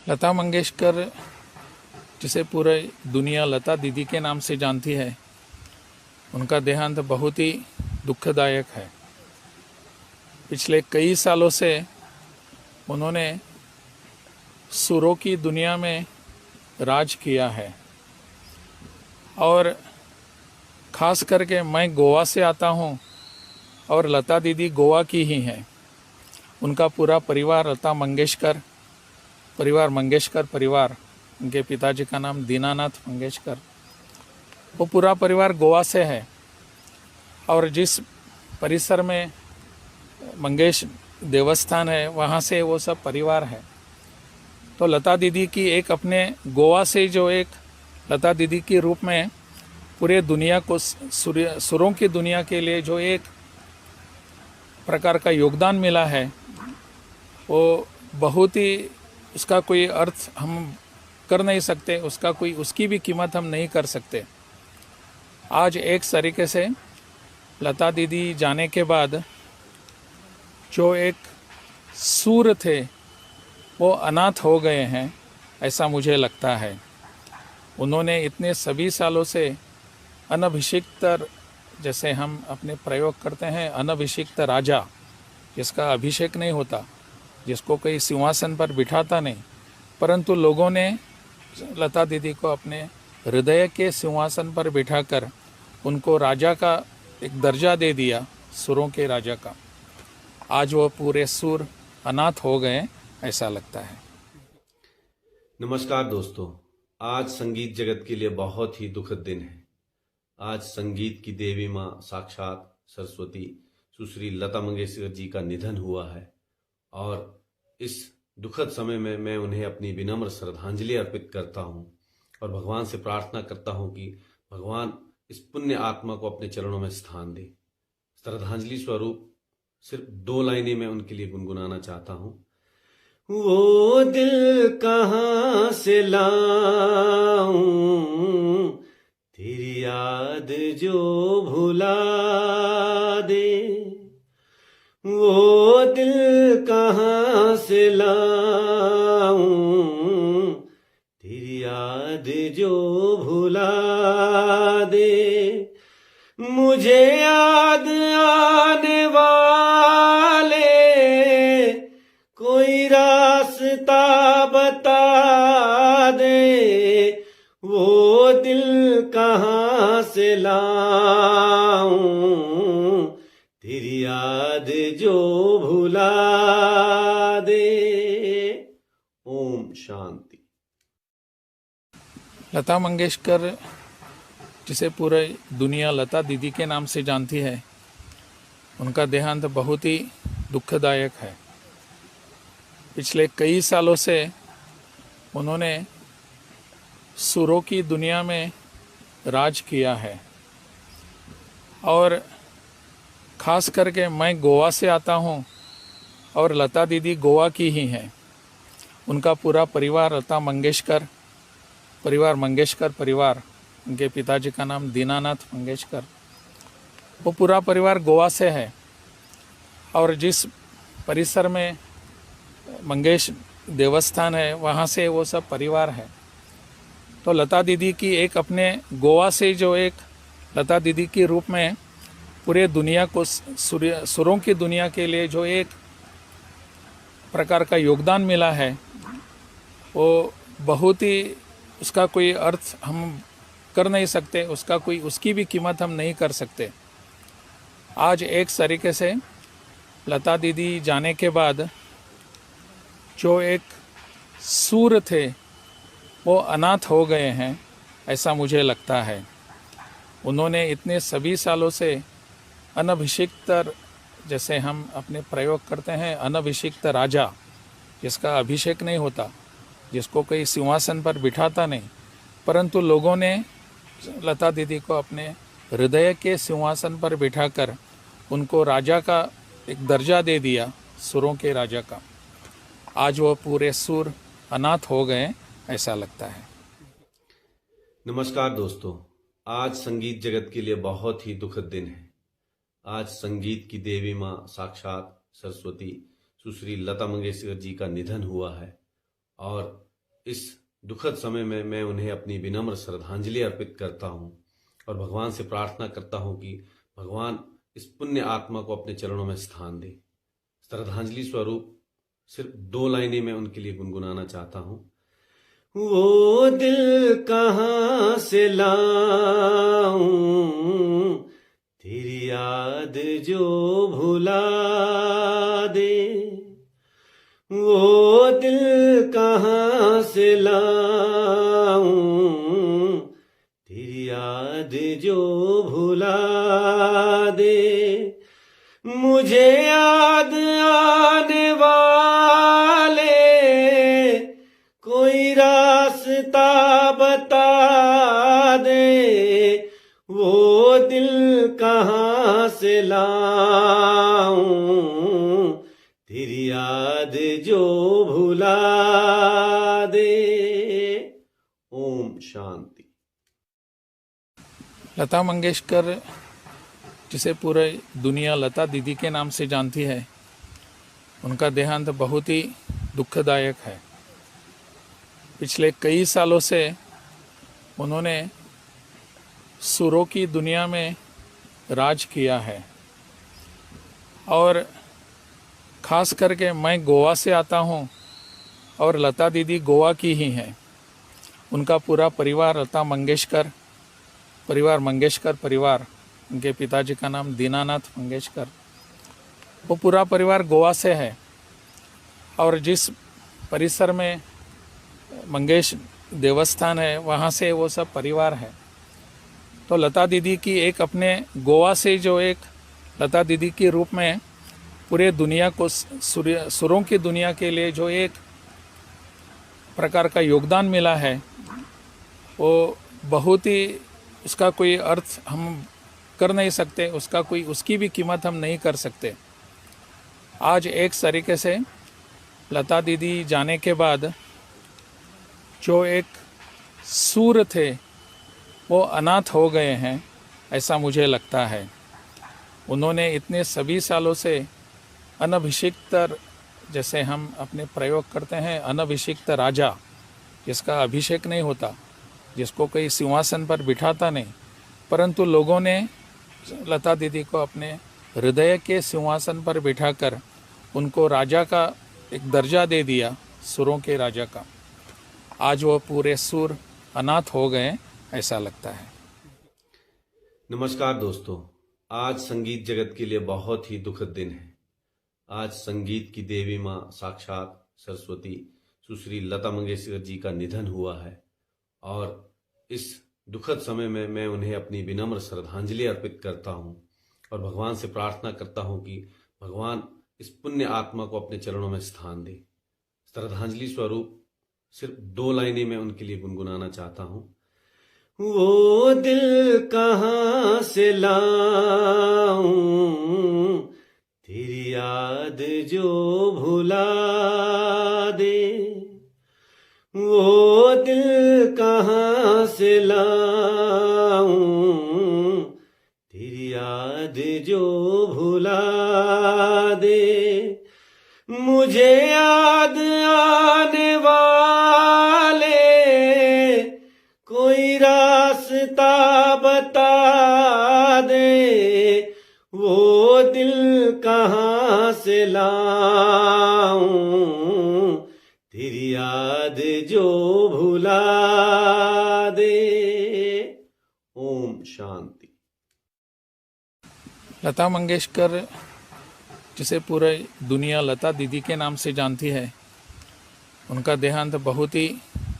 लता मंगेशकर, जिसे पूरी दुनिया लता दीदी के नाम से जानती है, उनका देहांत बहुत ही दुखदायक है। पिछले कई सालों से उन्होंने सुरों की दुनिया में राज किया है और ख़ास करके मैं गोवा से आता हूँ और लता दीदी गोवा की ही हैं। उनका पूरा परिवार लता मंगेशकर परिवार, उनके पिताजी का नाम दीनानाथ मंगेशकर, वो पूरा परिवार गोवा से है। और जिस परिसर में मंगेश देवस्थान है वहाँ से वो सब परिवार है। तो लता दीदी की एक अपने गोवा से जो एक लता दीदी के रूप में पूरे दुनिया को सुरों की दुनिया के लिए जो एक प्रकार का योगदान मिला है, वो बहुत ही, उसका कोई अर्थ हम कर नहीं सकते, उसकी भी कीमत हम नहीं कर सकते। आज एक तरीके से लता दीदी जाने के बाद जो एक सूर थे वो अनाथ हो गए हैं, ऐसा मुझे लगता है। उन्होंने इतने सभी सालों से अनभिषिक्त, जैसे हम अपने प्रयोग करते हैं, अनभिषिक्त राजा, जिसका अभिषेक नहीं होता, जिसको कोई सिंहासन पर बिठाता नहीं, परंतु लोगों ने लता दीदी को अपने हृदय के सिंहासन पर बिठाकर उनको राजा का एक दर्जा दे दिया, सुरों के राजा का। आज वो पूरे सुर अनाथ हो गए, ऐसा लगता है। नमस्कार दोस्तों, आज संगीत जगत के लिए बहुत ही दुखद दिन है। आज संगीत की देवी माँ साक्षात सरस्वती सुश्री लता मंगेशकर जी का निधन हुआ है और इस दुखद समय में मैं उन्हें अपनी विनम्र श्रद्धांजलि अर्पित करता हूँ और भगवान से प्रार्थना करता हूँ कि भगवान इस पुण्य आत्मा को अपने चरणों में स्थान दे। श्रद्धांजलि स्वरूप सिर्फ 2 लाइनें मैं उनके लिए गुनगुनाना चाहता हूँ। वो दिल कहाँ से लाऊं, तेरी याद जो भुला दे। वो दिल कहाँ से लाऊं, तेरी याद जो भुला दे। मुझे याद आने वाले कोई रास्ता बता दे। वो दिल कहाँ से लाऊं, तेरी याद जो भुला दे। ओम शांति। लता मंगेशकर, जिसे पूरी दुनिया लता दीदी के नाम से जानती है, उनका देहांत बहुत ही दुखदायक है। पिछले कई सालों से उन्होंने सुरों की दुनिया में राज किया है और ख़ास करके मैं गोवा से आता हूँ और लता दीदी गोवा की ही हैं। उनका पूरा परिवार लता मंगेशकर परिवार, उनके पिताजी का नाम दीनानाथ मंगेशकर, वो पूरा परिवार गोवा से है। और जिस परिसर में मंगेश देवस्थान है वहाँ से वो सब परिवार है। तो लता दीदी की एक अपने गोवा से जो एक लता दीदी के रूप में पूरे दुनिया को सुरों की दुनिया के लिए जो एक प्रकार का योगदान मिला है, वो बहुत ही, उसका कोई अर्थ हम कर नहीं सकते, उसकी भी कीमत हम नहीं कर सकते। आज एक तरीके से लता दीदी जाने के बाद जो एक सूर थे वो अनाथ हो गए हैं, ऐसा मुझे लगता है। उन्होंने इतने सभी सालों से अनभिषिक्त, जैसे हम अपने प्रयोग करते हैं, अनभिषिक्त राजा, जिसका अभिषेक नहीं होता, जिसको कोई सिंहासन पर बिठाता नहीं, परंतु लोगों ने लता दीदी को अपने हृदय के सिंहासन पर बिठाकर उनको राजा का एक दर्जा दे दिया, सुरों के राजा का। आज वो पूरे सुर अनाथ हो गए, ऐसा लगता है। नमस्कार दोस्तों, आज संगीत जगत के लिए बहुत ही दुखद दिन है। आज संगीत की देवी माँ साक्षात सरस्वती सुश्री लता मंगेशकर जी का निधन हुआ है और इस दुखद समय में मैं उन्हें अपनी विनम्र श्रद्धांजलि अर्पित करता हूं और भगवान से प्रार्थना करता हूं कि भगवान इस पुण्य आत्मा को अपने चरणों में स्थान दे। श्रद्धांजलि स्वरूप सिर्फ 2 लाइनें मैं उनके लिए गुनगुनाना चाहता हूं। वो दिल कहाँ से लाऊं तेरी याद जो भुला दे, वो दिल कहाँ से लाऊं तेरी याद जो भुला दे। मुझे याद आने वाले कोई रास्ता बता दे, वो दिल कहाँ से लाऊं तेरी याद जो भुला दे। ओम शांति। लता मंगेशकर, जिसे पूरे दुनिया लता दीदी के नाम से जानती है, उनका देहांत बहुत ही दुखदायक है। पिछले कई सालों से उन्होंने सुरों की दुनिया में राज किया है और ख़ास करके मैं गोवा से आता हूँ और लता दीदी गोवा की ही हैं। उनका पूरा परिवार लता मंगेशकर परिवार, उनके पिताजी का नाम दीनानाथ मंगेशकर, वो पूरा परिवार गोवा से है। और जिस परिसर में मंगेश देवस्थान है वहाँ से वो सब परिवार है। तो लता दीदी की एक अपने गोवा से जो एक लता दीदी के रूप में पूरे दुनिया को सुरों की दुनिया के लिए जो एक प्रकार का योगदान मिला है, वो बहुत ही, उसका कोई अर्थ हम कर नहीं सकते, उसकी भी कीमत हम नहीं कर सकते। आज एक तरीके से लता दीदी जाने के बाद जो एक सूर थे वो अनाथ हो गए हैं, ऐसा मुझे लगता है। उन्होंने इतने सभी सालों से अनभिषिक्त, जैसे हम अपने प्रयोग करते हैं, अनभिषिक्त राजा, जिसका अभिषेक नहीं होता, जिसको कोई सिंहासन पर बिठाता नहीं, परंतु लोगों ने लता दीदी को अपने हृदय के सिंहासन पर बिठाकर उनको राजा का एक दर्जा दे दिया, सुरों के राजा का। आज वो पूरे सुर अनाथ हो गए, ऐसा लगता है। नमस्कार दोस्तों, आज संगीत जगत के लिए बहुत ही दुखद दिन है। आज संगीत की देवी माँ साक्षात सरस्वती सुश्री लता मंगेशकर जी का निधन हुआ है और इस दुखद समय में मैं उन्हें अपनी विनम्र श्रद्धांजलि अर्पित करता हूं और भगवान से प्रार्थना करता हूं कि भगवान इस पुण्य आत्मा को अपने चरणों में स्थान दे। श्रद्धांजलि स्वरूप सिर्फ 2 लाइनें मैं उनके लिए गुनगुनाना चाहता हूं। वो दिल कहाँ से लाऊं तेरी याद जो भुला दे, वो दिल कहाँ से लाऊं तेरी याद जो भुला दे। मुझे याद आने वाले कोई रास्ता बता दे, वो दिल कहाँ से लाऊं तेरी याद जो भुला दे। ओम शांति। लता मंगेशकर, जिसे पूरे दुनिया लता दीदी के नाम से जानती है, उनका देहांत बहुत ही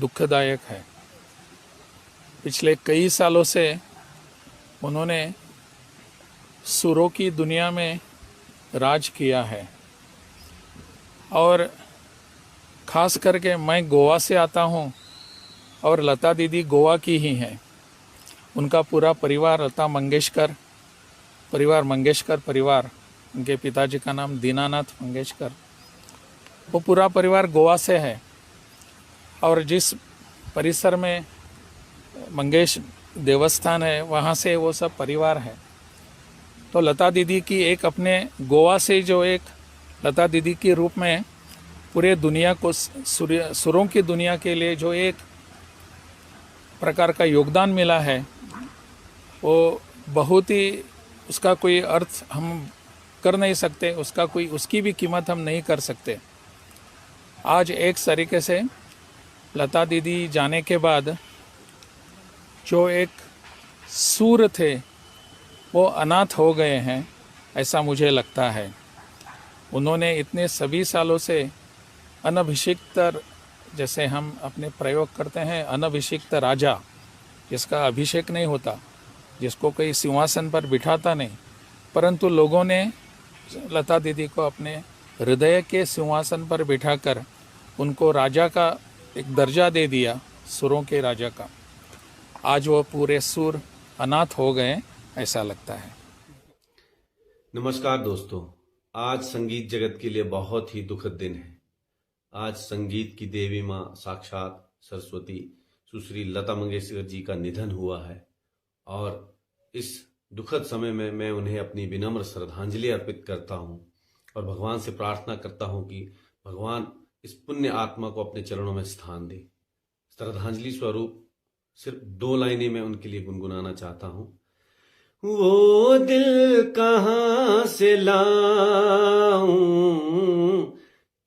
दुखदायक है। पिछले कई सालों से उन्होंने सुरों की दुनिया में राज किया है और ख़ास करके मैं गोवा से आता हूँ और लता दीदी गोवा की ही हैं। उनका पूरा परिवार लता मंगेशकर परिवार, उनके पिताजी का नाम दीनानाथ मंगेशकर, वो पूरा परिवार गोवा से है। और जिस परिसर में मंगेश देवस्थान है वहाँ से वो सब परिवार है। तो लता दीदी की एक अपने गोवा से जो एक लता दीदी के रूप में पूरे दुनिया को सुरों की दुनिया के लिए जो एक प्रकार का योगदान मिला है, वो बहुत ही, उसका कोई अर्थ हम कर नहीं सकते, उसकी भी कीमत हम नहीं कर सकते। आज एक तरीके से लता दीदी जाने के बाद जो एक सूर थे वो अनाथ हो गए हैं, ऐसा मुझे लगता है। उन्होंने इतने सभी सालों से अनभिषिक्त, जैसे हम अपने प्रयोग करते हैं, अनभिषिक्त राजा जिसका अभिषेक नहीं होता, जिसको कोई सिंहासन पर बिठाता नहीं, परंतु लोगों ने लता दीदी को अपने हृदय के सिंहासन पर बिठाकर उनको राजा का एक दर्जा दे दिया, सुरों के राजा का। आज वो पूरे सुर अनाथ हो गए, ऐसा लगता है। नमस्कार दोस्तों, आज संगीत जगत के लिए बहुत ही दुखद दिन है। आज संगीत की देवी माँ साक्षात सरस्वती सुश्री लता मंगेशकर जी का निधन हुआ है और इस दुखद समय में मैं उन्हें अपनी विनम्र श्रद्धांजलि अर्पित करता हूँ और भगवान से प्रार्थना करता हूँ कि भगवान इस पुण्य आत्मा को अपने चरणों में स्थान दे। श्रद्धांजलि स्वरूप सिर्फ 2 लाइनें मैं उनके लिए गुनगुनाना चाहता हूँ। वो दिल कहाँ से लाऊं,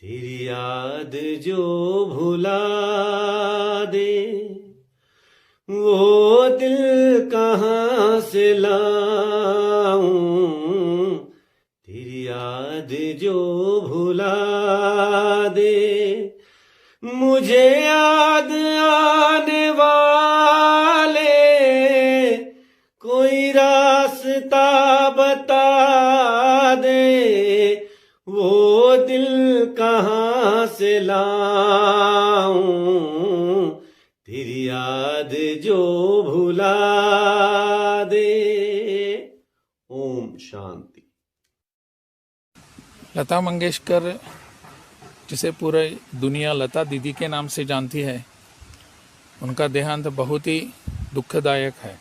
तेरी याद जो भुला दे। वो दिल कहाँ से लाऊं, तेरी याद जो भुला दे। मुझे याद आने वाले कोई रास्ता बता दे। वो दिल कहाँ से लाऊं, तेरी याद जो भुला दे। ओम शांति। लता मंगेशकर, जिसे पूरी दुनिया लता दीदी के नाम से जानती है, उनका देहांत बहुत ही दुखदायक है।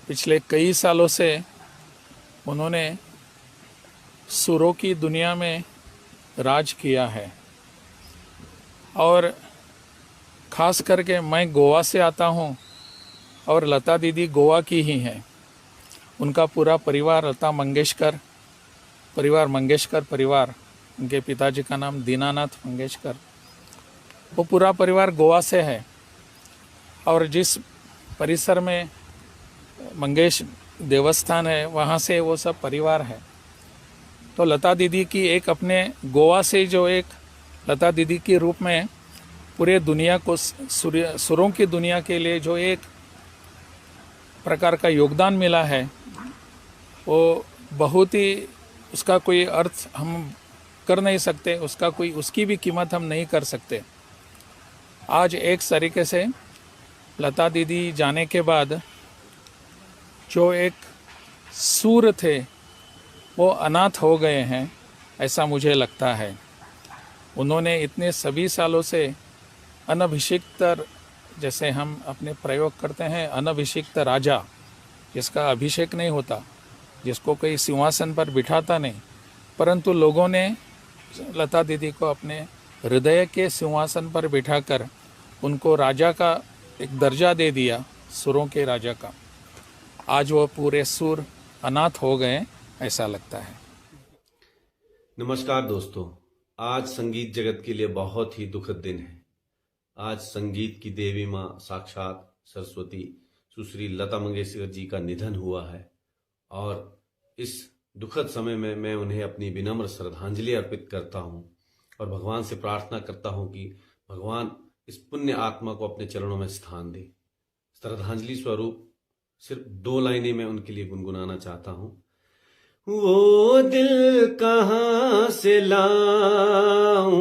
पिछले कई सालों से उन्होंने सुरों की दुनिया में राज किया है और ख़ास करके मैं गोवा से आता हूँ और लता दीदी गोवा की ही हैं। उनका पूरा परिवार लता मंगेशकर परिवार, उनके पिताजी का नाम दीनानाथ मंगेशकर, वो पूरा परिवार गोवा से है और जिस परिसर में मंगेश देवस्थान है वहाँ से वो सब परिवार है। तो लता दीदी की एक अपने गोवा से जो एक लता दीदी के रूप में पूरे दुनिया को सुरों की दुनिया के लिए जो एक प्रकार का योगदान मिला है, वो बहुत ही, उसका कोई अर्थ हम कर नहीं सकते, उसकी भी कीमत हम नहीं कर सकते। आज एक तरीके से लता दीदी जाने के बाद जो एक सूर थे वो अनाथ हो गए हैं, ऐसा मुझे लगता है। उन्होंने इतने सभी सालों से अनभिषिक्त, जैसे हम अपने प्रयोग करते हैं, अनभिषिक्त राजा जिसका अभिषेक नहीं होता, जिसको कोई सिंहासन पर बिठाता नहीं, परंतु लोगों ने लता दीदी को अपने हृदय के सिंहासन पर बिठाकर उनको राजा का एक दर्जा दे दिया, सुरों के राजा का। आज वो पूरे सुर अनाथ हो गए, ऐसा लगता है। नमस्कार दोस्तों, आज संगीत जगत के लिए बहुत ही दुखद दिन है। आज संगीत की देवी माँ साक्षात सरस्वती सुश्री लता मंगेशकर जी का निधन हुआ है और इस दुखद समय में मैं उन्हें अपनी विनम्र श्रद्धांजलि अर्पित करता हूँ और भगवान से प्रार्थना करता हूँ कि भगवान इस पुण्य आत्मा को अपने चरणों में स्थान दे। श्रद्धांजलि स्वरूप सिर्फ 2 लाइनें मैं उनके लिए गुनगुनाना चाहता हूँ। वो दिल कहाँ से लाऊं,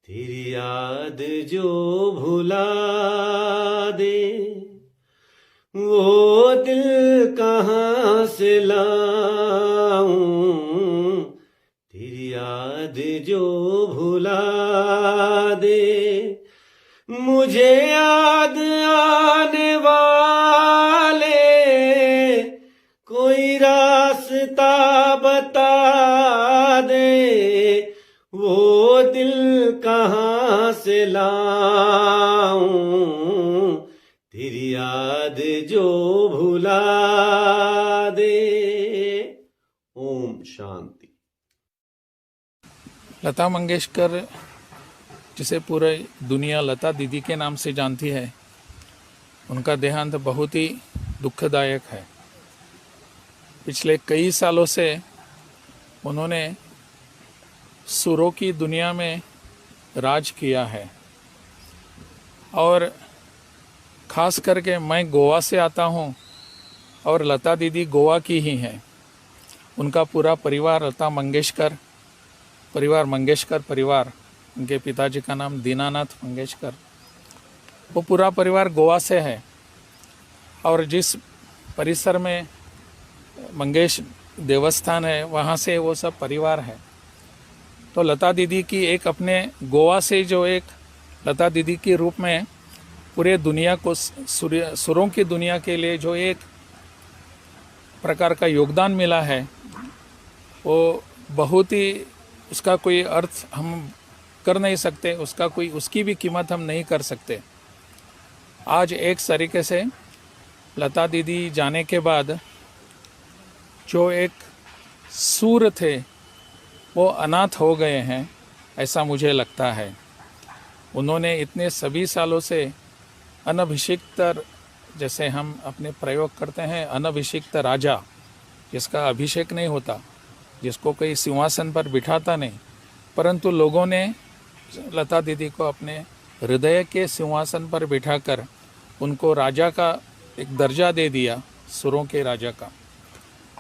तेरी याद जो भुला दे। वो दिल कहाँ से लाऊं, तेरी याद जो भुला दे। मुझे याद आने वाले कोई रास्ता बता दे। वो दिल कहाँ से लाऊं, तेरी याद जो भुला दे। ओम शांति। लता मंगेशकर, जिसे पूरी दुनिया लता दीदी के नाम से जानती है, उनका देहांत बहुत ही दुखदायक है। पिछले कई सालों से उन्होंने सुरों की दुनिया में राज किया है और ख़ास करके मैं गोवा से आता हूँ और लता दीदी गोवा की ही हैं। उनका पूरा परिवार लता मंगेशकर परिवार, उनके पिताजी का नाम दीनानाथ मंगेशकर, वो पूरा परिवार गोवा से है। और जिस परिसर में मंगेश देवस्थान है वहाँ से वो सब परिवार है। तो लता दीदी की एक अपने गोवा से जो एक लता दीदी के रूप में पूरे दुनिया को सुरों की दुनिया के लिए जो एक प्रकार का योगदान मिला है, वो बहुत ही, उसका कोई अर्थ हम कर नहीं सकते, उसकी भी कीमत हम नहीं कर सकते। आज एक तरीके से लता दीदी जाने के बाद जो एक सूर थे वो अनाथ हो गए हैं, ऐसा मुझे लगता है। उन्होंने इतने सभी सालों से अनभिषिक्त, जैसे हम अपने प्रयोग करते हैं, अनभिषिक्त राजा, जिसका अभिषेक नहीं होता, जिसको कोई सिंहासन पर बिठाता नहीं, परंतु लोगों ने लता दीदी को अपने हृदय के सिंहासन पर बिठाकर उनको राजा का एक दर्जा दे दिया, सुरों के राजा का।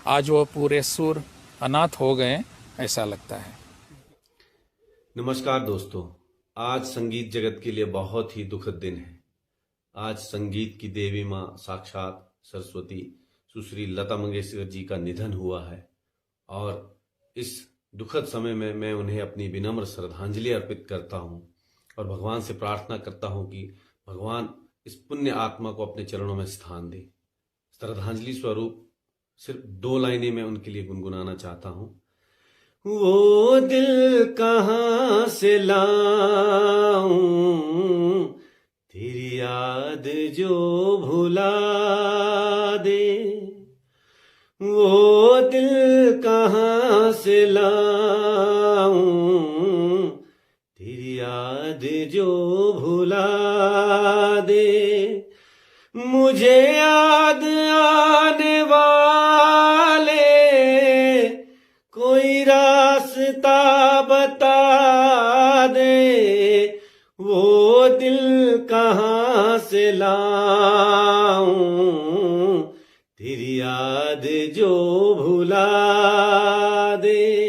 आज वो पूरे सुर अनाथ हो गए, ऐसा लगता है। नमस्कार दोस्तों, आज संगीत जगत के लिए बहुत ही दुखद दिन है। आज संगीत की देवी माँ साक्षात सरस्वती सुश्री लता मंगेशकर जी का निधन हुआ है और इस दुखद समय में मैं उन्हें अपनी विनम्र श्रद्धांजलि अर्पित करता हूँ और भगवान से प्रार्थना करता हूँ कि भगवान इस पुण्य आत्मा को अपने चरणों में स्थान दे। श्रद्धांजलि स्वरूप सिर्फ 2 लाइनें मैं उनके लिए गुनगुनाना चाहता हूँ। वो दिल कहाँ से लाऊं, तेरी याद जो भुला दे। वो दिल कहाँ से लाऊं, तेरी याद जो भुला दे। मुझे याद आने वाले कोई रास्ता बता दे। वो दिल कहाँ से लाऊं, तेरी याद जो भुला दे।